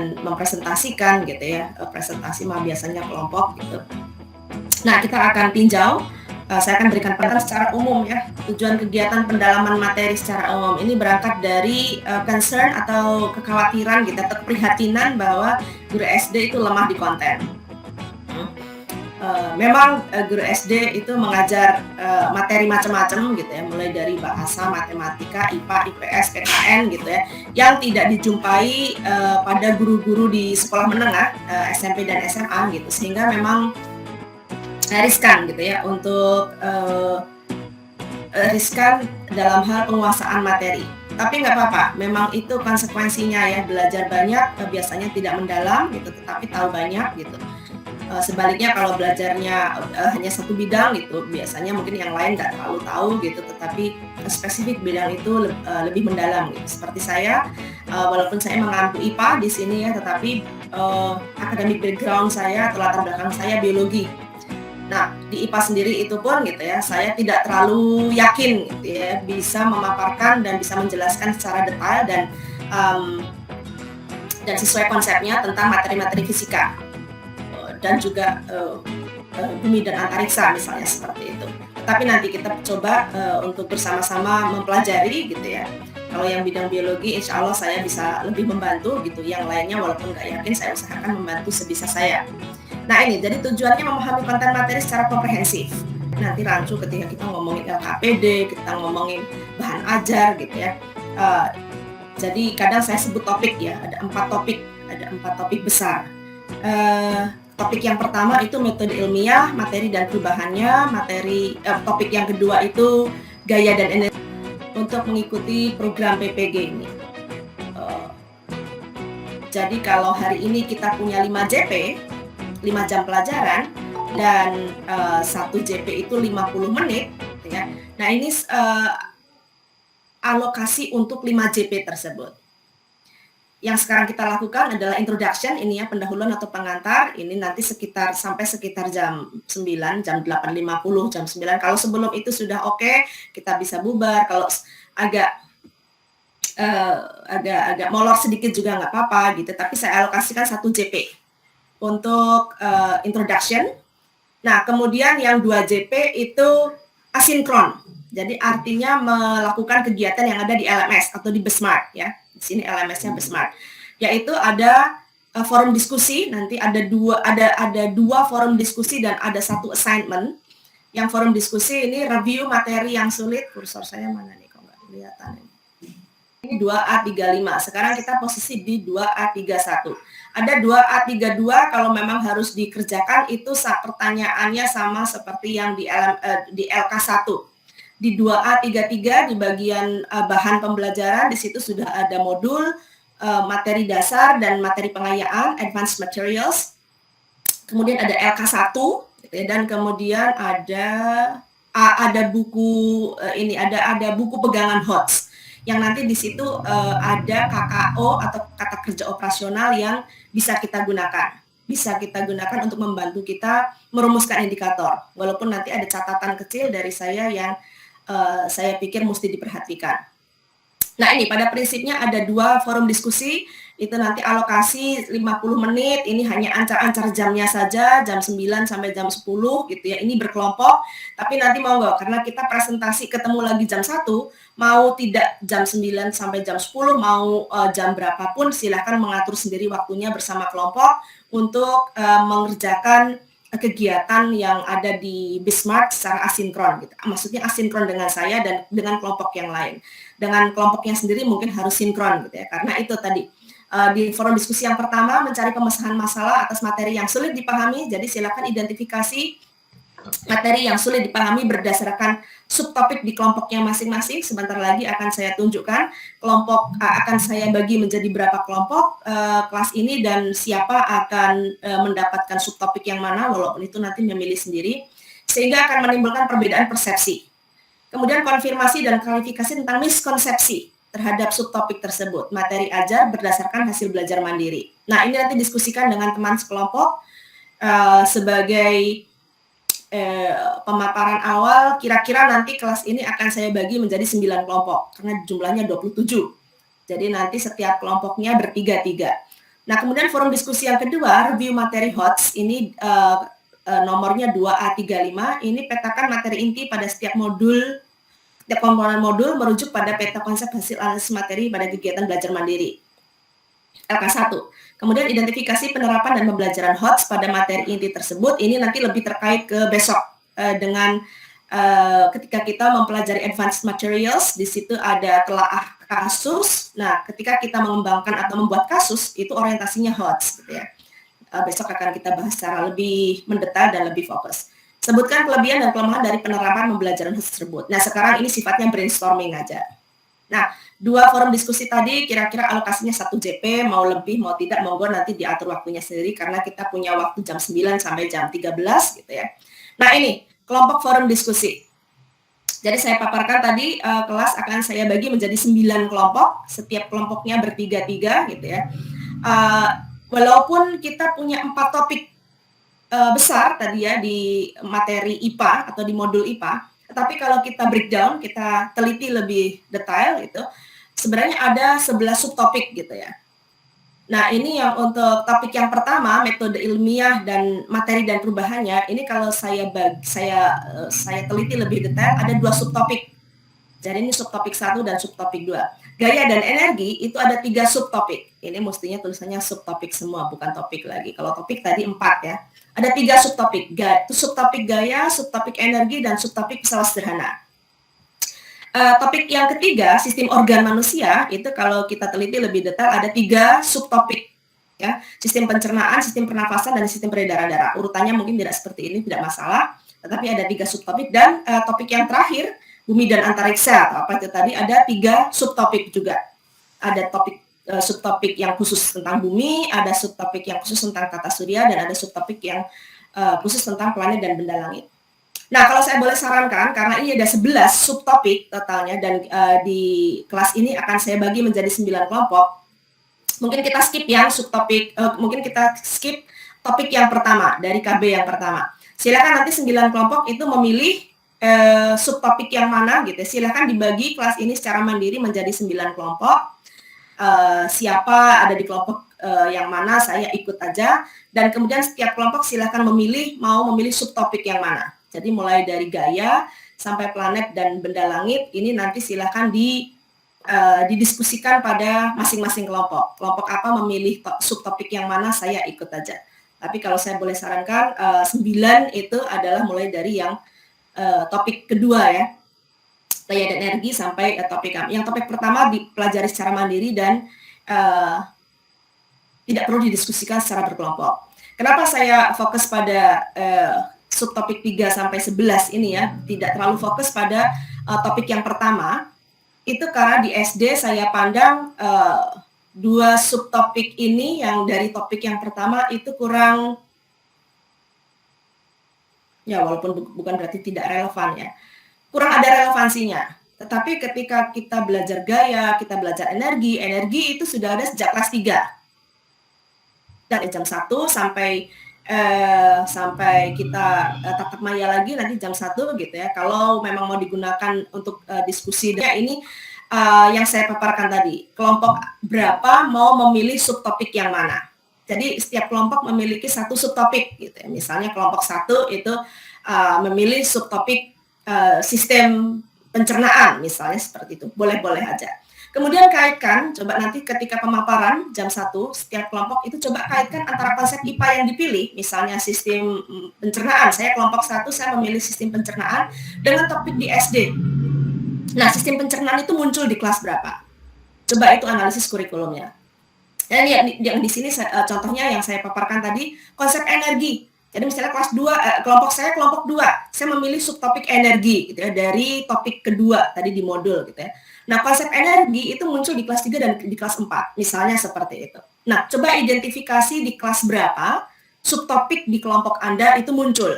dan mempresentasikan gitu ya. Presentasi mah biasanya kelompok gitu. Nah, kita akan tinjau, saya akan berikan pendapat secara umum ya. Tujuan kegiatan pendalaman materi secara umum ini berangkat dari concern atau kekhawatiran gitu, atau keprihatinan bahwa guru SD itu lemah di konten. Memang guru SD itu mengajar materi macam-macam gitu ya, mulai dari bahasa, matematika, IPA, IPS, PKN gitu ya, yang tidak dijumpai pada guru-guru di sekolah menengah, SMP dan SMA gitu, sehingga memang riskan gitu ya untuk riskan dalam hal penguasaan materi. Tapi nggak apa-apa, memang itu konsekuensinya ya, belajar banyak biasanya tidak mendalam gitu, tetapi tahu banyak gitu. Sebaliknya kalau belajarnya hanya satu bidang gitu, biasanya mungkin yang lain nggak terlalu tahu gitu, tetapi spesifik bidang itu lebih mendalam gitu. Seperti saya, walaupun saya mengampu IPA di sini ya, tetapi academic background saya atau latar belakang saya biologi. Nah, di IPA sendiri itu pun gitu ya, saya tidak terlalu yakin gitu ya, bisa memaparkan dan bisa menjelaskan secara detail dan sesuai konsepnya tentang materi-materi fisika dan juga bumi dan antariksa misalnya seperti itu. Tapi nanti kita coba untuk bersama-sama mempelajari gitu ya. Kalau yang bidang biologi, insya Allah saya bisa lebih membantu gitu. Yang lainnya walaupun nggak yakin, saya usahakan membantu sebisa saya. Nah ini, jadi tujuannya memahami konten materi secara komprehensif. Nanti rancu ketika kita ngomongin LKPD, kita ngomongin bahan ajar gitu ya. Jadi kadang saya sebut topik ya, ada 4 topik besar. Topik yang pertama itu metode ilmiah, materi dan perubahannya, topik yang kedua itu gaya dan energi untuk mengikuti program PPG ini. Jadi kalau hari ini kita punya 5 JP, 5 jam pelajaran, dan 1 JP itu 50 menit, ya. Nah ini alokasi untuk 5 JP tersebut. Yang sekarang kita lakukan adalah introduction, ini ya, pendahuluan atau pengantar, ini nanti sampai sekitar jam 9, jam 8.50, jam 9. Kalau sebelum itu sudah oke, kita bisa bubar. Kalau agak molor sedikit juga nggak apa-apa gitu, tapi saya alokasikan 1 JP untuk introduction. Nah, kemudian yang 2 JP itu asinkron. Jadi artinya melakukan kegiatan yang ada di LMS atau di Besmart ya. Di sini LMS-nya Besmart. Yaitu ada forum diskusi, nanti ada dua forum diskusi dan ada 1 assignment. Yang forum diskusi ini review materi yang sulit. Kursor saya mana nih, kok nggak kelihatan ini. Ini 2A35. Sekarang kita posisi di 2A31. Ada 2A32 kalau memang harus dikerjakan, itu pertanyaannya sama seperti yang di LK1. Di 2A33 di bagian bahan pembelajaran, di situ sudah ada modul materi dasar dan materi pengayaan, advanced materials. Kemudian ada LK1 dan kemudian ada buku ini ada buku pegangan HOTS yang nanti di situ ada KKO atau kata kerja operasional yang bisa kita gunakan. Bisa kita gunakan untuk membantu kita merumuskan indikator. Walaupun nanti ada catatan kecil dari saya yang saya pikir mesti diperhatikan. Nah ini pada prinsipnya ada 2 forum diskusi, itu nanti alokasi 50 menit, ini hanya ancar-ancar jamnya saja, jam 9 sampai jam 10 gitu ya, ini berkelompok, tapi nanti mau nggak, karena kita presentasi ketemu lagi jam 1, mau tidak jam 9 sampai jam 10, mau jam berapapun, silahkan mengatur sendiri waktunya bersama kelompok untuk mengerjakan kegiatan yang ada di Besmart secara asinkron gitu. Maksudnya asinkron dengan saya dan dengan kelompok yang lain. Dengan kelompoknya sendiri mungkin harus sinkron gitu ya. Karena itu tadi di forum diskusi yang pertama mencari pemecahan masalah atas materi yang sulit dipahami. Jadi silakan identifikasi materi yang sulit dipahami berdasarkan subtopik di kelompoknya masing-masing. Sebentar lagi akan saya tunjukkan kelompok, akan saya bagi menjadi berapa kelompok kelas ini dan siapa akan mendapatkan subtopik yang mana, walaupun itu nanti memilih sendiri, sehingga akan menimbulkan perbedaan persepsi. Kemudian konfirmasi dan klarifikasi tentang miskonsepsi terhadap subtopik tersebut, materi ajar berdasarkan hasil belajar mandiri. Nah ini nanti diskusikan dengan teman sekelompok sebagai pemaparan awal. Kira-kira nanti kelas ini akan saya bagi menjadi 9 kelompok karena jumlahnya 27. Jadi nanti setiap kelompoknya bertiga-tiga. Nah, kemudian forum diskusi yang kedua, review materi HOTS, ini nomornya 2A35, ini petakan materi inti pada setiap modul, setiap komponen modul merujuk pada peta konsep hasil analisis materi pada kegiatan belajar mandiri. LK1. Kemudian identifikasi penerapan dan pembelajaran HOTS pada materi inti tersebut, ini nanti lebih terkait ke besok dengan ketika kita mempelajari advanced materials, di situ ada telaah kasus. Nah, ketika kita mengembangkan atau membuat kasus, itu orientasinya HOTS, gitu ya. Besok akan kita bahas secara lebih mendetail dan lebih fokus. Sebutkan kelebihan dan kelemahan dari penerapan pembelajaran tersebut. Nah, sekarang ini sifatnya brainstorming aja. Nah, 2 forum diskusi tadi kira-kira alokasinya 1 JP, mau lebih mau tidak, monggo nanti diatur waktunya sendiri karena kita punya waktu jam 9 sampai jam 13 gitu ya. Nah, ini kelompok forum diskusi. Jadi saya paparkan tadi kelas akan saya bagi menjadi 9 kelompok, setiap kelompoknya bertiga-tiga gitu ya. Walaupun kita punya 4 topik besar tadi ya di materi IPA atau di modul IPA, tetapi kalau kita breakdown, kita teliti lebih detail itu, sebenarnya ada 11 subtopik gitu ya. Nah, ini yang untuk topik yang pertama, metode ilmiah dan materi dan perubahannya, ini kalau saya teliti lebih detail, ada 2 subtopik. Jadi ini subtopik 1 dan subtopik 2. Gaya dan energi itu ada 3 subtopik. Ini mestinya tulisannya subtopik semua, bukan topik lagi. Kalau topik tadi 4 ya. Ada 3 subtopik. Subtopik gaya, subtopik energi, dan subtopik pesawat sederhana. Topik yang ketiga, sistem organ manusia, itu kalau kita teliti lebih detail ada 3 subtopik. Ya, sistem pencernaan, sistem pernafasan, dan sistem peredaran darah. Urutannya mungkin tidak seperti ini, tidak masalah. Tetapi ada 3 subtopik. Dan topik yang terakhir, bumi dan antariksa, atau apa itu tadi, ada 3 subtopik juga. Ada topik subtopik yang khusus tentang bumi, ada subtopik yang khusus tentang tata surya, dan ada subtopik yang khusus tentang planet dan benda langit. Nah, kalau saya boleh sarankan, karena ini ada 11 subtopik totalnya, dan di kelas ini akan saya bagi menjadi 9 kelompok, mungkin kita skip yang subtopik, mungkin kita skip topik yang pertama, dari KB yang pertama. Silakan nanti 9 kelompok itu memilih subtopik yang mana, gitu. Silakan dibagi kelas ini secara mandiri menjadi 9 kelompok. Siapa ada di kelompok yang mana, saya ikut aja. Dan kemudian setiap kelompok silakan memilih, mau memilih subtopik yang mana. Jadi mulai dari gaya sampai planet dan benda langit, ini nanti silakan didiskusikan pada masing-masing kelompok. Kelompok apa memilih subtopik yang mana, saya ikut aja. Tapi kalau saya boleh sarankan, 9 itu adalah mulai dari yang topik kedua ya, daya dan energi, sampai topik yang topik pertama dipelajari secara mandiri dan tidak perlu didiskusikan secara berkelompok. Kenapa saya fokus pada subtopik 3 sampai 11 ini ya, tidak terlalu fokus pada topik yang pertama, itu karena di SD saya pandang 2 subtopik ini yang dari topik yang pertama itu kurang, ya walaupun bukan berarti tidak relevan ya, kurang ada relevansinya. Tetapi ketika kita belajar gaya, kita belajar energi itu sudah ada sejak kelas 3. Dari jam 1 sampai kita tatap maya lagi nanti jam 1 gitu ya. Kalau memang mau digunakan untuk diskusi, ini yang saya paparkan tadi. Kelompok berapa mau memilih subtopik yang mana. Jadi setiap kelompok memiliki 1 subtopik gitu ya. Misalnya kelompok 1 itu memilih subtopik sistem pencernaan misalnya seperti itu. Boleh-boleh aja. Kemudian kaitkan, coba nanti ketika pemaparan jam 1, setiap kelompok itu coba kaitkan antara konsep IPA yang dipilih, misalnya sistem pencernaan. Saya kelompok 1, saya memilih sistem pencernaan dengan topik di SD. Nah, sistem pencernaan itu muncul di kelas berapa? Coba itu analisis kurikulumnya. Dan yang di sini contohnya yang saya paparkan tadi, konsep energi. Jadi misalnya kelas 2, kelompok saya kelompok 2, saya memilih subtopik energi gitu ya, dari topik kedua tadi di modul gitu ya. Nah, konsep energi itu muncul di kelas 3 dan di kelas 4, misalnya seperti itu. Nah, coba identifikasi di kelas berapa subtopik di kelompok Anda itu muncul.